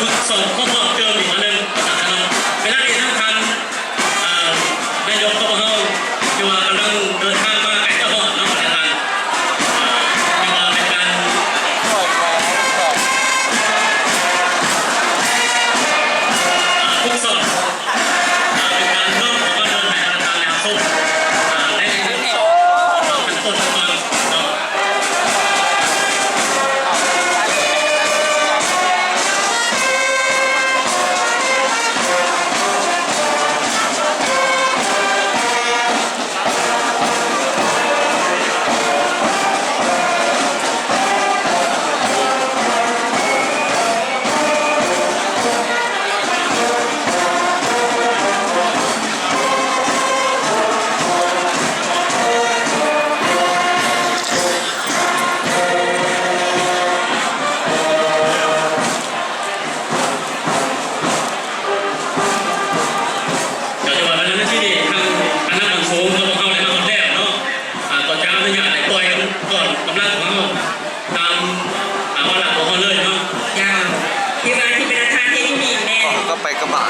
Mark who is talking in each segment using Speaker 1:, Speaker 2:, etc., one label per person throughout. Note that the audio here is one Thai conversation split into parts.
Speaker 1: ฝึกสอนข้อสอบเติมอีกอันหนึ่งนะครับเวลาที่ท่านนายกของเราอยู่กำลังเดินทางมาไกลตลอดน้องประธานมีมาเป็นการฝึกสอนเป็นการเริ่มของการเดินทางทางแนวส้มในขั้นต้นต่างๆเนาะ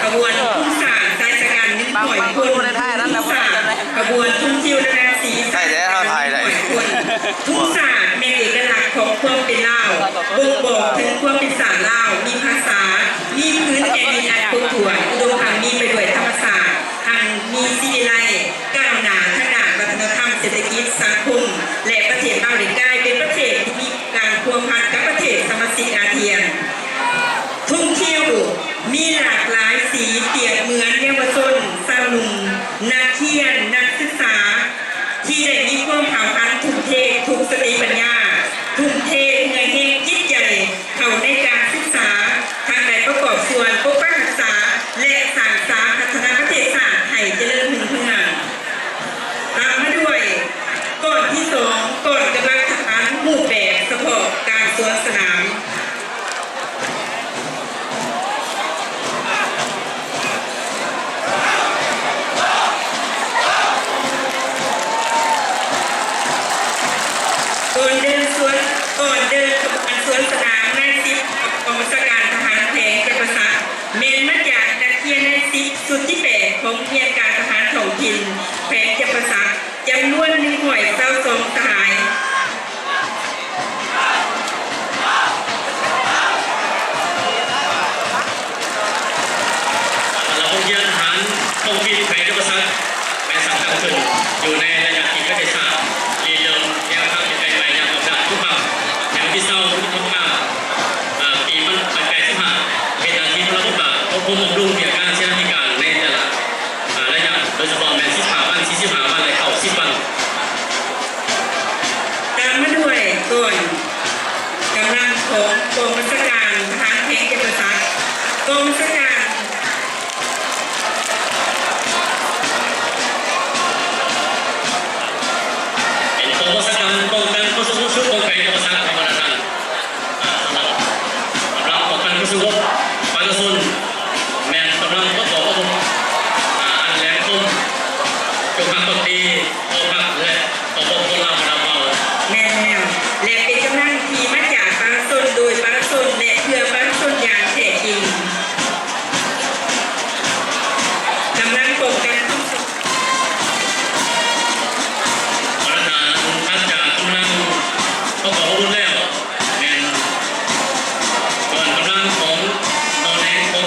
Speaker 2: ขบวนทุ่งสารสายสกัดนึ่งหอยคนทุ่งสารขบวนทุ่งทิวนานาสีสายทุ่งสารเป็นเอกลักษณ์ของความเป็นลาวบ่งบอกถึงความเป็นสารลาวมีภาษามีพื้นแผ่นดินอันคงถ่วงอุดมหังมีไปด้วยธรรมศาสตร์หังมีศิริไลก้าวหน้าทางด้านวัฒนธรรมเศรษฐกิจสังคมและประเทศลาวได้กลายเป็นประเทศที่มีการพัวพันกับประเทศสมาชิกอาเซียนทุ่งทิวมีหลากหลายสีเปรียบเหมือนเยาวชนสาวหนุ่มนักเรียนนักศึกษาที่ได้มีความเผาพันทุ่มเททุกสติปัญญาทุ่มเทเงินเฮงจิตใจเข้าในการศึกษาทางใดประกอบส่วนปกปักรักษาและสร้างสรรค์พัฒนาประเทศชาติให้เจริญรุ่งเรืองตามมาด้วยก่อนที่2ก่อนกำลังทหารหมู่แบบเฉพาะการสวนสนามก่อนเดินขบวนสวนสนามในซิปกองบัญชาการทหารแผงจักรพรรดิเมนมาจากนักเรียนในซิปสุดที่8ของเรียนการทหารท้องถิ่นแผงจักรพรรดิจำนวน122ทหาร
Speaker 1: เราเรียนทหารท้องถิ่นแผงจักรพรรดิเป็นสังกัดขึ้นอยู่ในระยะที่ประเทศชาติเรียนเดิมแนวทางที่ไกลไปอย่างกำลังทุกภาคอย่างที่เศร้าทุกทำงานปีมันไปไกลสิบห้าเป็นอาทิตย์ละทุกบาทผมดูเกี่ยวกับการเชื่อที่การในแต่ละระยะโดยเฉพาะแมนซิส45 วัน45 วันเลยเข้า10 วัน
Speaker 2: ตามมาด้วยก่อนกำลังของกองบัญชาการทหารแผงจักรพรรดิกองบัญชาการ
Speaker 1: กองบัญชาการป้องกันผู้สู้ชุดกองไก่กองบัญชาการธรรมดาสำหรับกำลังป้องกันผู้สู้ปานซุนแมนกำลังก็บอกว่าอันแหลมคมจงพักตตีโอพักและต่อพงลาวดาวเบา
Speaker 2: แม่และเป็นกำลังที่มาจากปาซุนโดยปาซุนและเพื่อปาซุนอย่างแท้จริงกำลังป้องกัน
Speaker 1: ท่านจากกำลังเขาบอกว่ารุ่นแล้วแมนก่อนกำลังของตอนนี้ของ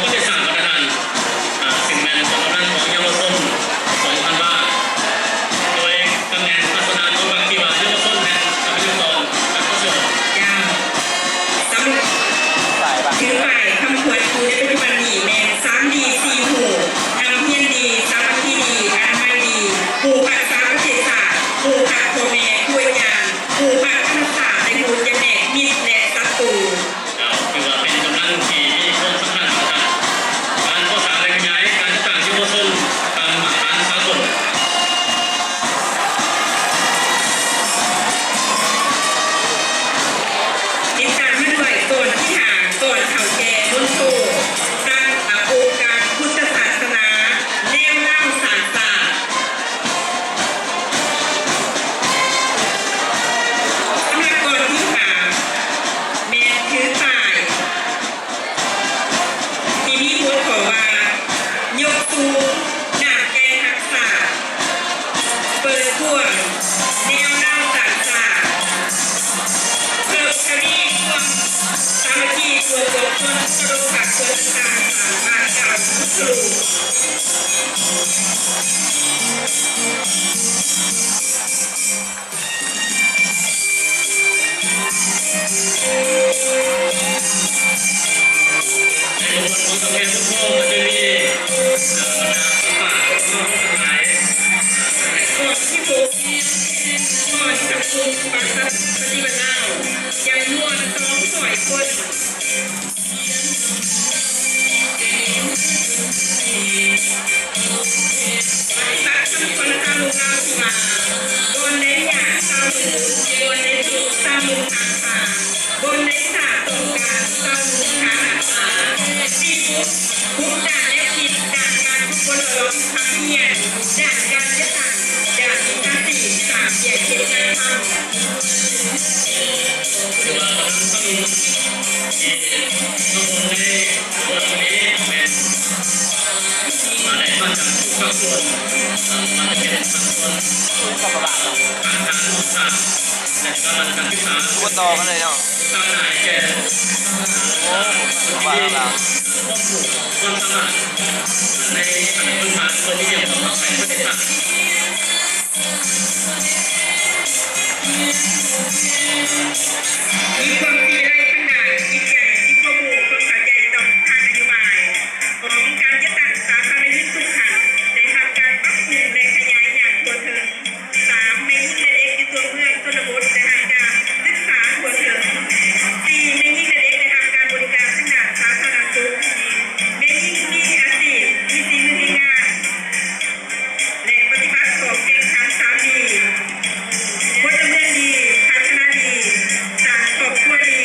Speaker 2: สู่
Speaker 1: ในบทของสมเด็จพระพุทธองค์จะมีบรรดาพระป่าพระทั้งหลาย
Speaker 2: ก่อนที่ผมก่อนจับกุมปฏิบัติเล่ายังนวลซ้อมสอยคนปฏิบัติทุกคนตามลูกเราสิมาบนในหยาตามมือบนในจุดตามมือทางป่าบนในสาตรงกลางตามมือทางป่าที่ทุกด่านและผิดด่านการทุกคนเราทำเพียรด่านการจะต่างด่านที่การสี่สามแยกเขตการทำ
Speaker 1: หรือว่าพระพุทธองค์ที่พระองค์ได้บทนี้เป็นมาได้มาจากทุกภาคส่วนมาจะเป็นภาคส่วนการทางศึกษาและการศึกษา
Speaker 3: ตัวต่อกันเลยเนาะ
Speaker 1: สร้างหายแก่คนที่ความสามารถในสังคมฐานคนที่ยังต้องไปประเทศไทย
Speaker 2: มีความดีไรขนาดยิ่งใหญ่ที่ข้อมูลความเข้าใจต่อทางนโยบายของการจัดตั้งสาธารณสุขขันในทางการปรับปรุงและขยายอย่างทั่วถึงสามไม่ยิ่งเล็กในตัวเมืองชนบทในทางการศึกษาทั่วถึงสี่ไม่ยิ่งเล็กในทางการบริการขนาดสาธารณสุขไม่ยิ่งมีอาชีพมีสิ่งมีงานและปฏิบัติของแข่งขันสามีพลเมืองดีพัฒนาดีสร้างครอบครัวดี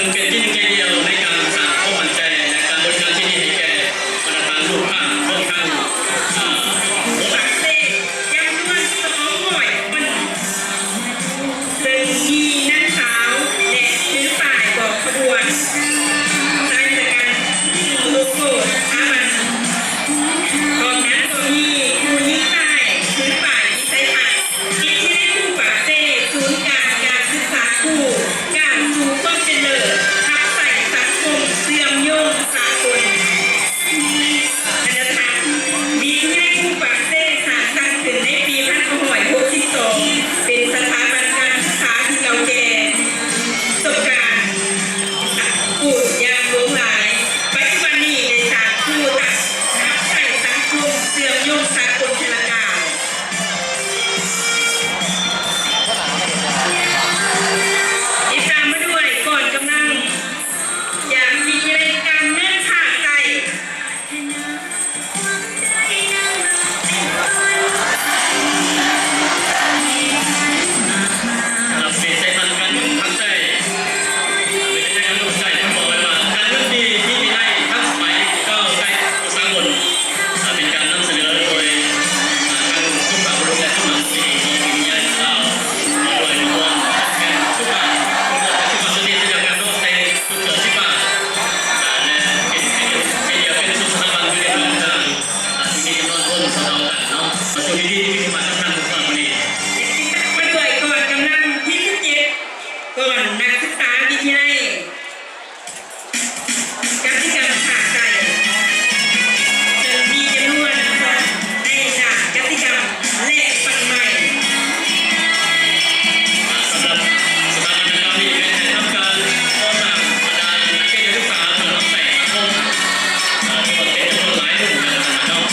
Speaker 1: งเป็นที่หนึ่งใจเดียวในการสร้างความมั่นใจในการบริการที่ดีให้แก่บรรดาลูกค้าเพื่อนข้างหัว
Speaker 2: ปากเซ่ยังนวลสมองหอยคนซึ่งมีนักสาวและถือฝ่ายบอกขบวนสายสกันลูกโกดอามันกองนั้นก็มีผู้ยิ่งใต้ถือฝ่ายวิสัยทัศน์ที่ได้คู่ปากเซ่ศูนย์การศึกษาคู่การสู่ความเจริญทับใส่สังคมเสื่อมโยงสากล มีที่ได้คู่ปากเซ่สร้างสรรค์ขึ้นในปี1962เป็นสถาบันการศึกษาที่เก่าแก่ประสบการณ์กูดยางหลวงหลายปัจจุบันนี้ได้สร้างคู่ตัดทับใส่สังคมเสื่อมโยงสากลชลกาลอีกตามมาด้วยก่อนกำลังอยากมีรายการเนื่องขาดใจ
Speaker 1: เราเสียใจทันกันทันใจไม่ได้การลงใจทั้งบอกเลยว่าการเลือกดีที่มีได้ทั้งสมัยก็ใช้อุตสาหกรรมเป็นการนำเสนอโดยทางผู้ปกครองและผู้นำสิ่งที่มีใหญ่เราโดยรวมกันทุกบ้านทุกคนที่มาสนิทจากการร่วมในทุกเกิดที่บ้านและเป็นเดียวเป็นสุขภาพอยู่ในเมืองต่างที่มีจำนวนคนสำหรับกันเนาะประชุมดีๆที่มาสำคัญของวันนี้
Speaker 2: มาด้วยก่อนกำลังที่17ก่อนนักศึกษาวิทยาลัยการที่การขาดใจจะมีจำนวนของในจากกติกรรมและปันใหม่
Speaker 1: สำหรับสถาบันการเรียนในทำการก่อสร้างบรรดานักเรียนนักศึกษาสำหรับใส่สังคมมีบทเป็นจำนวนหลายหมู่นะครับเนาะ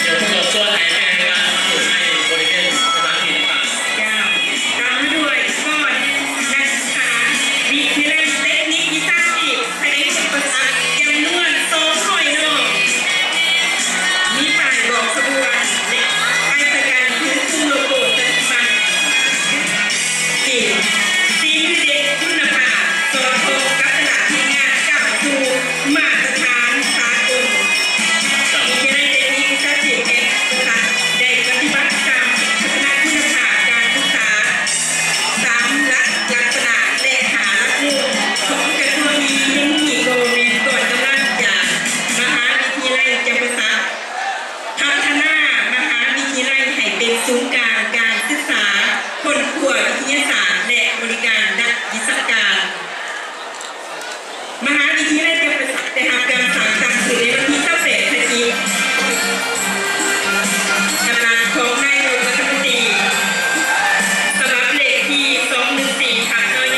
Speaker 1: เดี๋ยวพวกเราช่วยให้แก้การอยู่ในบริเวณสถานที่ต่างๆ
Speaker 2: ยาวตามมาด้วยก่อนนักศึกษาวิทยาลัยเทคนิควิชาชีพแผนกอุปกรณ์จำนวน200 นอกมีฝ่ายบอกขบวนและไปประกันพื้นคุมโลโก้ปัจจุบันที่สีเด็กคุณภาพสอดคล้องกับตลาดที่งานก้าวสู่มาตรฐานสากลวิทยาลัยเทคนิควิชาชีพแห่งประเทศได้ปฏิบัติตามพัฒนาคุณภาพการศึกษา3 ลักษณะและหาลักษณะของกระทรวงมีเทคนิคโกเมนก่อนกำลังจากมหาวิทยาลัยจำปาสักพัฒนามหาวิทยาลัยให้เป็นศูนย์กลางการศึกษาคนขวดวิทยาศาสตร์และบริการด้านวิชาการ มหาวิทยาลัยจำปาสักได้รับการสั่งตั้งขึ้นในวันที่28 พฤศจิกายนของนายกรัฐมนตรีสำหรับเลขที่214ขับนย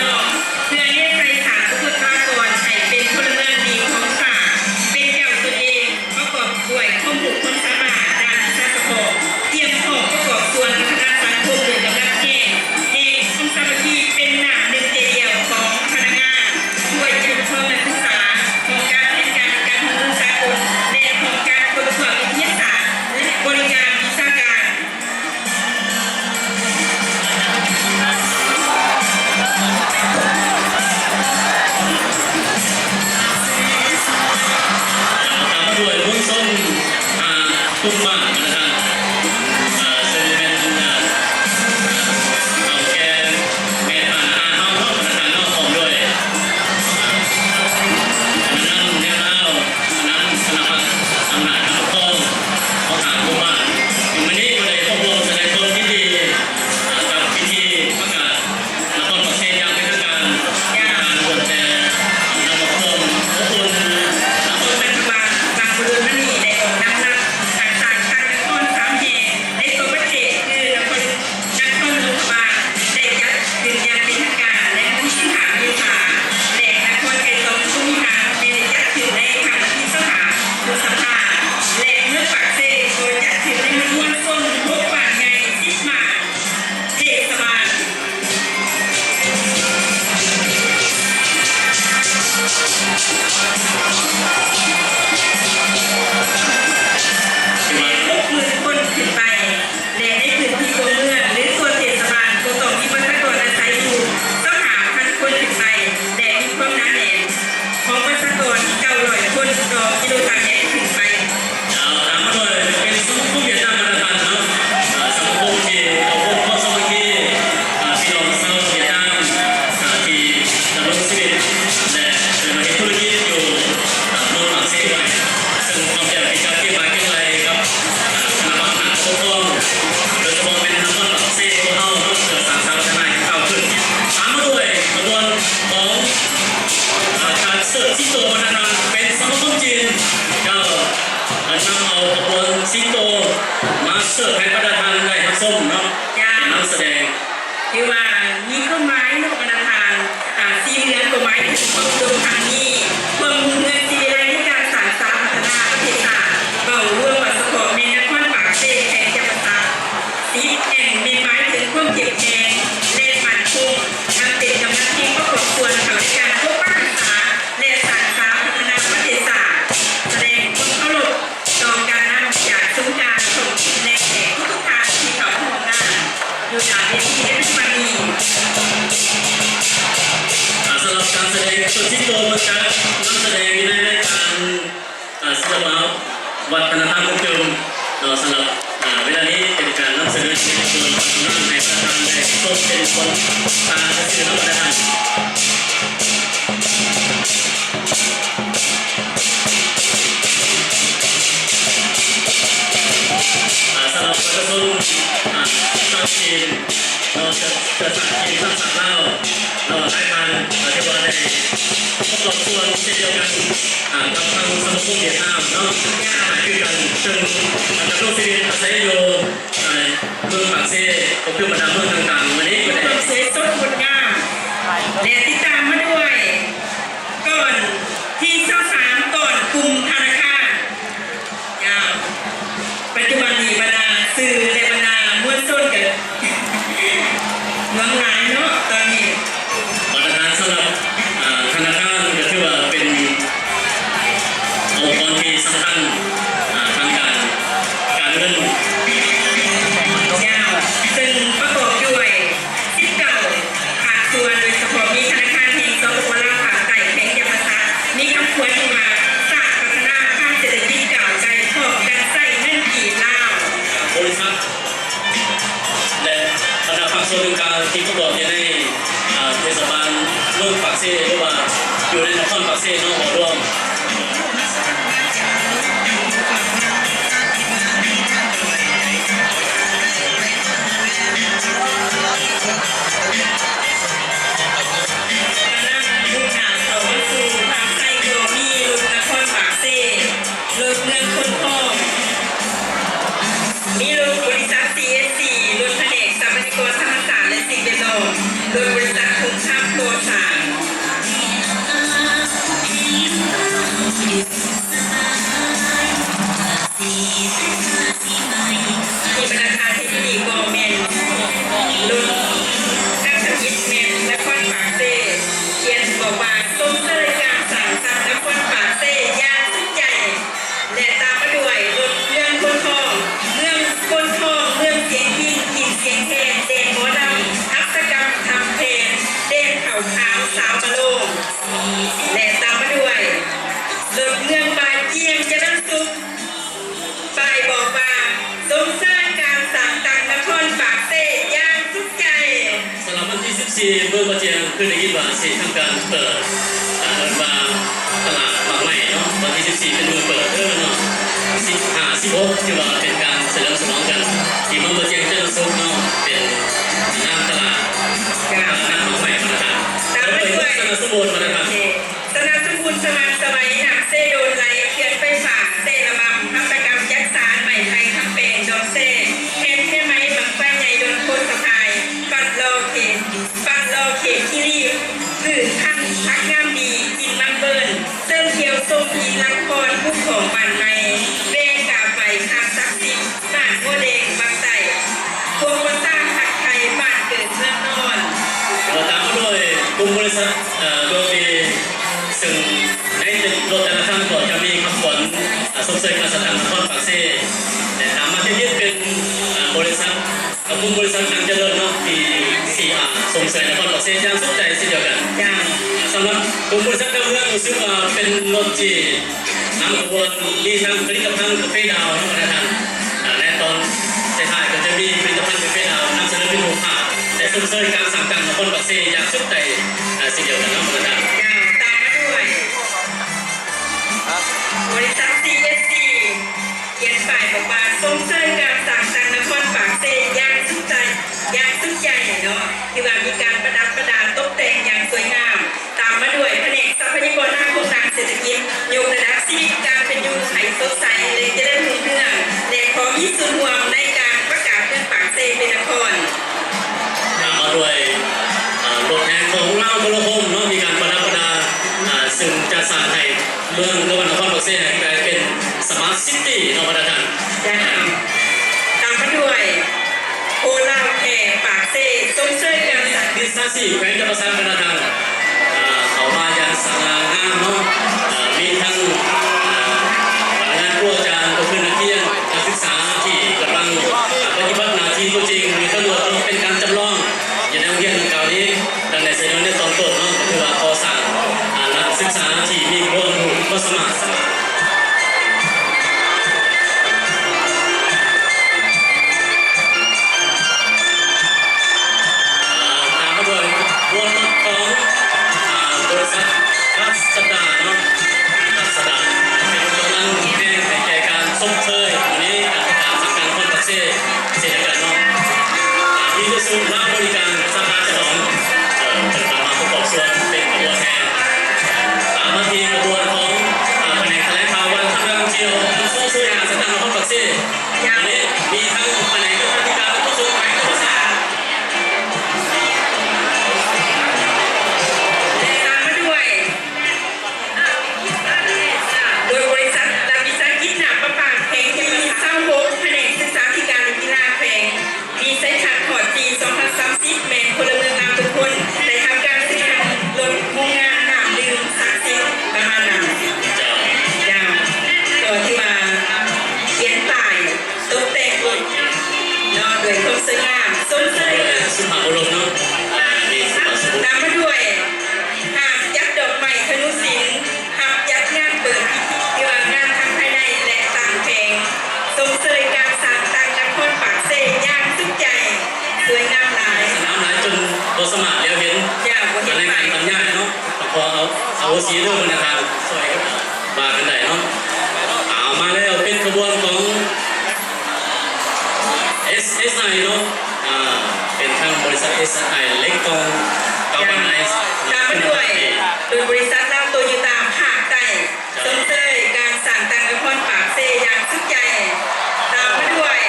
Speaker 2: เพื่อให้ใส่ฐานบุคลากรให้เป็นพลเมืองดีของศาสตร์เป็นเจ้าตัวเองประกอบด้วยข้อมูลคนสามารถด้านวิชาประกอบเตรียมพร้อมประกอบส่วนพัฒนาสังคมโดยกำลังแจ้งเององค์สามัคคีเป็นหน้าหนึ่งใจเดียวของพนักงานช่วยชุมชนนักศึกษา
Speaker 1: เสิร์ฟที่โตนะครับเป็นสมาคมจีนก็นำเอาขบวนสิงโตมาเสิร์ฟให้ประธานได้รับชมเนาะนำแสดง
Speaker 2: ที่ว่ามีต้นไม้นกกระทานสีเหลืองต้นไม้ที่ต้นดงทางนี้เพิ่มเงินสีแดงในการสานสร้างพัฒนาประเทศชาติเบาร่วมกับสปอร์ตในนครปากเซ่แห่งจังหวัดตากสีแห่งมีไม้ถึงความเก็บแดงเลนมันคงทำเป็นกำลังที่ครอบครัวควรเขาในการพบปะศึกษาและสานสร้างพัฒนาประเทศชาติแสดงความเคารพต่อการนำจากซุ้มการส่งและแขกทุกท่านที่เขาร่วมงานอยู่จากเวทีได้ทุกวันนี้
Speaker 1: สำหรับการแสดงส่วนที่โตมันจะนำแสดงในรายการศิลปะวัฒนธรรมเดิมสำหรับเวลานี้เป็นการนำเสนอในส่วนของงานในประธานในต้นเป็นคนสื่อนักประธานสำหรับประชาชนชาวจีนเราจะสั่งจีนสั่งเล่าเราให้ทานที่ว่าได้พบกับส่วนเช่นเดียวกันกับทางสมาคมเวียดนามเนาะหายคือกันซึ่งนักลงทุนอาศัยอยู่เมืองปากเซ่ก็คือมาดามเมืองต่างๆวันนี้ก็ได้
Speaker 2: เสียสดงดงามและติดตามมาด้วยก่อนที่23ก่อนกลุ่มธนาคารยาวปัจจุบันนี้บรรดาสื่อและบรรดามวลชนกันเมืองหลายเนาะตอนนี้
Speaker 1: ประธานสำหรับธนาคารก็ถือว่าเป็นองค์กรที่สำคัญทางการเงิน
Speaker 2: ยาวซึ่งประกอบด้วย19ภาคส่วนโดยเฉพาะมีธนาคารแห่งสปป.ลาวภาคใต้แห่งจังหวัดตากมีคำควรที่มาสร้างพัฒนาภาคเศรษฐกิจก้าวไกลพร้อมกันใส่เงินกีบลาว
Speaker 1: บริษัทและบรรดาภาคส่วนกลางที่ประกอบอยู่ในเทศบาลเมืองปากเซ่หรือว่าอยู่ในนครปากเซ่นอกหัวร่วม
Speaker 2: มีรถบริษัท CSC รถแผนกทรัพยากรธรรมศาสตร์และสิ่งแวดล้อมโดยบริษัทคงช่างโคสารมีบรรดาเทคนิคกอเมนรถนักธุรกิจเมนและคอนปากเซ่เขียนบอกว่าส้มเตยการสั่งสั่งและคอนปากเซ่ยานสุดใหญ่และตามมาด้วยรถเรื่องคนทองเรื่องคนทองเรื่องเสียงพินกินเสียงเพลงเดนหมอดำอัศกรรมทำเพลงเดนเข่าขาวสาวบะโลงและตามมาด้วยรถเรื่องบายเจียงจะนั่งซุปไปบอกว่าสมสร้างการสั่งตังนครปากเซ่ย่างสุดใจ
Speaker 1: สำหรับวันที่14เมื่อวันเจียงคือได้ยินว่าสิทำการเปิดว่าตลาดบางใหม่เนาะวันที่14เป็นมือเปิดเนาะ15 16ที่ว่าเป็นการเฉลิมฉลองกันที่เมืองเจียงเจ้าซุกเนาะเป็นหน้าตลาดหน้าบางใหม่มาแล้วแล้วเป็นสนับสนุนมาแล้วครับ
Speaker 2: สนับสนุนสมัครสมัยหนักเซโดนไหลเขียนไปฝากเซระบำทัศกรรมยักษ์สารใหม่ไทยคัมเปญดอกเซ่เห็นใช่ไหมบังไฟใหญ่โดนโคนสะพายปัดโลเขตที่รีบสื่อท่านพักงามดีกินมันเบิร์นเส้นเขียวส้มพีลักพรผู้ของปันไม้เร่งกาไฟคาซักซิบบ้านโมเดงบางไต่พวงมาสร้างหักไทยบ้านเกิดเมืองนอน
Speaker 1: เราตามมาด้วยกลุ่มบริษัทโดยมีซึ่งในรถแต่ละครั้งก็จะมีคำขวัญส่งเสริมการสถานนครปากเซ่แต่ตามมาที่นี่เป็นบริษัทกลุ่มบริษัททางเจริญเนาะที่ส่งเสริมนครปากเซ่ย่างสุดใจเช่นเดียวกันสำหรับกลุ่มบริษัทดาวเรืองซึ่งเป็นรถที่นำขบวนมีทั้งผลิตภัณฑ์กาแฟดาวนะครับและตอนท้ายก็จะมีผลิตภัณฑ์กาแฟดาวนำเสนอเป็นรูปภาพและส่งเสริมการสั่งการนครปากเซ่ย่างสุดใจเช่นเดียวกันนะครับตาม
Speaker 2: มาด้วยบริษัท CSC เขียนฝ่ายบอกว่าส่งเสริมการสั่งการนครปากเซ่ย่างสุดใจเนาะที่ว่ามีการประดับประดาตกแต่งอย่างสวยงามตามมาด้วยแผนกทรัพยากรทาง
Speaker 1: สานไทยเมืองนครนครปฐมเนี่ยกลายเป็นสมาร์ทซิตี้นวัตกรรม
Speaker 2: ตามมาด้วยโอลาวแขปากเซ่ส้มเสื้อกันสัตว์
Speaker 1: ดิสซาซีแขวงจำปาสักวัฒนธรรมเขามาอย่างสง่างามเนาะมีทั้งพนักงานผู้อาจารย์ผู้เป็นนักเรียนนักศึกษาที่กำลังปฏิบัติหน้าที่ตัวจริงหรือตำรวจเป็นการจำลองอยู่ในโรงเรียนเก่านี้ดังในเสนอในตอนต้นเนาะคือว่าก่อสร้างนักศึกษาที่มีความรู้ความสามารถบริษัทรัศดาเนาะรัศดาเป็นกำลังแห่ในใจการส้มเชยวันนี้การสังกัดคนปักเซ่เศรษฐกิจเนาะมีที่สุดรับบริการสภาฉลองเป็นตามมาประกอบส่วนเป็นกระบวนแทนตามมาทีกระบวนของแผนกแถลงข่าววันทำงานเชียวส้มเชยงานสังกัดคนปักเซ่วันนี้มีทั้งแผนกกรรมการผู้ทรงแผนกภาษา
Speaker 2: โดยบริษัทรัฐวิสาหกิจหนักประปาแข่งที่มีเศร้าโบกแผนกศึกษาธิการกีฬาแข่งมีเส้นทางถอดจี2030แมนพลเมืองงามทุกคนได้ทำการซื้อลดโรงงานน้ำดื่มสักสิบประมาณนั้นยาวต่อที่มาเขียนป้ายตกแต่งรถนอนด้วยความสวยงามส้มเสย
Speaker 1: สุภาพบุรุษเนาะมีสุภาพบุรุษ
Speaker 2: ตามมาด้วยหากยัดดอกไม้ธนุศิลป์หากยัดงานเปิดพิธีเกี่ยวกับงานทางภายในและต่างแผงส่งเสริมการสร้างต่างนครปากเซ่ย่างสุขใจสวยงามหลาย
Speaker 1: สนามหลายจนตัวสมัครเดียวเห็น
Speaker 2: อย่างวัน
Speaker 1: การ
Speaker 2: นี้
Speaker 1: ราย
Speaker 2: ไป
Speaker 1: งานบรรยายเนาะพอเอาสีเรื่องบรรณาการสวยครับมากันไหนเนาะเอามาแล้วเป็นขบวนของ SSI เนาะเป็นทางบริษัท SSI เล็กกองกาวไนซ์
Speaker 2: ตามมาด้วยโดยบริษัทเราโตโยต้าภาคใต้ส่งเสริมการสร้างต่างนครปากเซ่ย่างสุขใจตามมาด้วย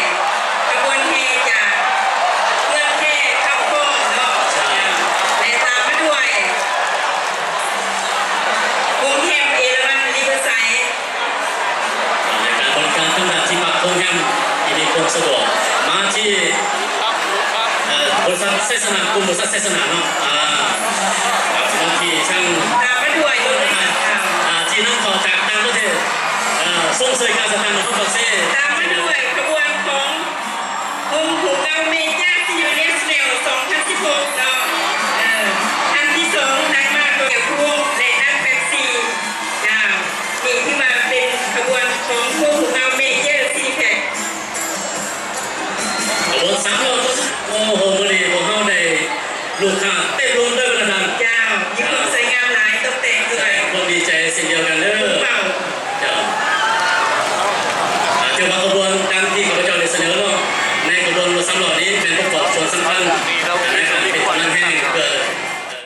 Speaker 2: กระบวนแห่จากเมืองแห่เข้าโค้งเนาะและตามมาด้วยวงแฮมเอราวันริเวอร์ไซด์
Speaker 1: ในการบริการทั้งด้านที่พักโรงแรมที่มีความสะดวกมาที่บริษัทเซสนากลุ่มบริษัทเซสนาเนาะบางทีช่าง
Speaker 2: ตามมาด้วยรถไฟฟ้า
Speaker 1: ที่นั่งต่อจากต่างประเทศส่งเสริมการสถานของปักเซ่
Speaker 2: ตามมาด้วยขบวนของวงหูเกาเมย่าซีเนสเนล2016เนาะอันที่สองนักมากตัวพวงและนักแท็กซี่นี่ที่มาเป็นขบวนของวงหูเกาเมเจอร์ซีแพค
Speaker 1: ขบวน3 รอบโอ้โหวันนี้พวกเขาได้ลูกค้า